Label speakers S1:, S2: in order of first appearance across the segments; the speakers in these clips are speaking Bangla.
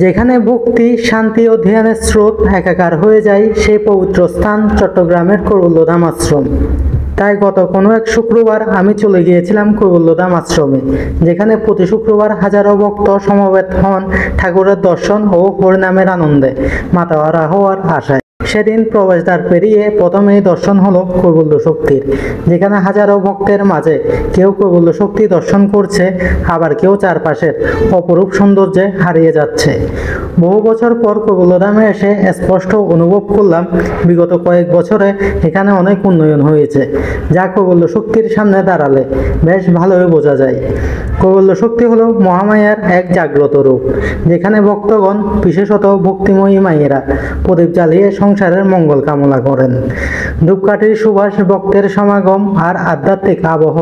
S1: যেখানে ভক্তি, শান্তি ও ধ্যানের স্রোত একাকার হয়ে যায় সেই পবিত্র স্থান চট্টগ্রামের কৈবল্যধাম আশ্রম। তাই গত কোনো এক শুক্রবার আমি চলে গিয়েছিলাম কৈবল্যধাম আশ্রমে, যেখানে প্রতি শুক্রবার হাজারো ভক্ত সমবেত হন ঠাকুরের দর্শন ও হরিনামের আনন্দে মাতাওয়ারা হওয়ার আশায়। সেদিন প্রবেশদ্বার পেরিয়ে প্রথমেই দর্শন হলো কৈবল্য শক্তির, যেখানে হাজারো ভক্তের মাঝে কেউ কৈবল্য শক্তি দর্শন করছে, আবার কেউ চারপাশের অপরূপ সৌন্দর্যে হারিয়ে যাচ্ছে। বহু বছর পর কৈবল্যধামে এসে স্পষ্ট অনুভব করলাম বিগত কয়েক বছরে এখানে অনেক উন্নয়ন হয়েছে, যা কৈবল্য শক্তির সামনে দাঁড়ালে বেশ ভালোই বোঝা যায়। কৈবল্য শক্তি হলো মহামায়ার এক জাগ্রত রূপ, যেখানে ভক্তগণ, বিশেষত ভক্তিময়ী মায়েরা প্রদীপ জ্বালিয়ে সংসারের মঙ্গল কামনা করেন। ধূপকাঠির সুবাস, ভক্তের সমাগম আর আধ্যাত্মিক আবহ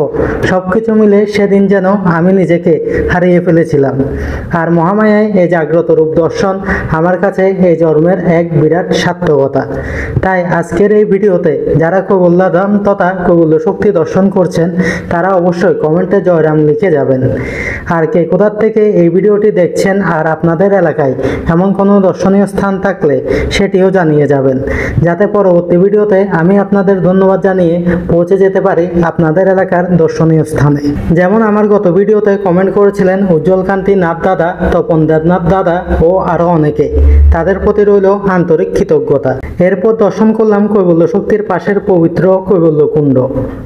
S1: সবকিছু মিলে সেদিন যেন আমি নিজেকে হারিয়ে ফেলেছিলাম। আর মহামায়ায় এই জাগ্রত রূপ দর্শন আমার কাছে এই জন্মের এক বিরাট সার্থকতা। তাই আজকের এই ভিডিওতে যারা কৈবল্যধাম তথা কৈবল্য শক্তি দর্শন করছেন তারা অবশ্যই কমেন্টে জয়রাম লিখে যাবেন। আর কে কোথা থেকে এই ভিডিওটি দেখছেন আর আপনাদের এলাকায় এমন কোনো দর্শনীয় স্থান থাকলে সেটিও জানিয়ে যাবেন, যাতে পরবর্তী ভিডিওতে আমি আপনাদের ধন্যবাদ জানিয়ে পৌঁছে যেতে পারি আপনাদের এলাকার দর্শনীয় স্থানে। যেমন আমার গত ভিডিওতে কমেন্ট করেছিলেন উজ্জ্বল কান্তি নাথ দাদা, তপন দেবনাথ দাদা ও আরো অনেকে, তাদের প্রতি রইল আন্তরিক কৃতজ্ঞতা। এরপর দর্শন করলাম কৈবল্য শক্তির পাশের পবিত্র কৈবল্য কুণ্ড।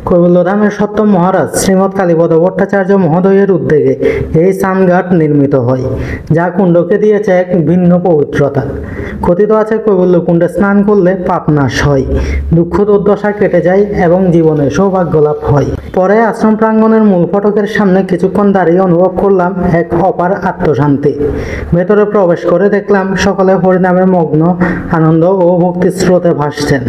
S1: কৈবল্যধামের সপ্তম মহারাজ শ্রীমৎ কালীপদ ভট্টাচার্য মহোদয়ের উদ্যোগে এই স্নানঘাট নির্মিত হয়, যা কুণ্ডকে দিয়েছে এক ভিন্ন পবিত্রতা। কথিত আছে কৈবল্য কুণ্ডে স্নান করলে পাপ নাশ হয়, দুঃখ দুর্দশা কেটে যায় এবং জীবনে সৌভাগ্য লাভ হয়। পরে আশ্রম প্রাঙ্গণের মূল ফটকের সামনে কিছুক্ষণ দাঁড়িয়ে অনুভব করলাম এক অপার আত্মশান্তি। ভেতরে প্রবেশ করে দেখলাম সকলে হরিনামে মগ্ন, আনন্দ ও ভক্তির স্রোতে ভাসছেন।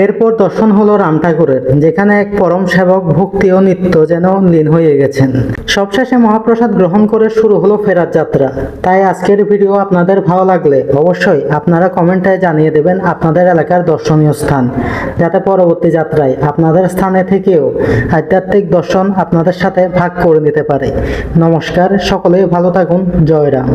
S1: এরপর দর্শন হলো রাম ঠাকুরের, যেখানে এক পরম সেবক ভক্তি ও নৃত্য যেন লীন হয়ে গেছেন। সবশেষে মহাপ্রসাদ গ্রহণ করে শুরু হলো ফেরার যাত্রা। তাই আজকের ভিডিও আপনাদের ভালো লাগলে অবশ্যই আপনারা কমেন্টে জানিয়ে দেবেন আপনাদের এলাকার দর্শনীয় স্থান, যাতে পরবর্তী যাত্রায় আপনাদের স্থানে থেকেও আধ্যাত্মিক দর্শন আপনাদের সাথে ভাগ করে নিতে পারে। নমস্কার, সকলেই ভালো থাকুন। জয় রাম।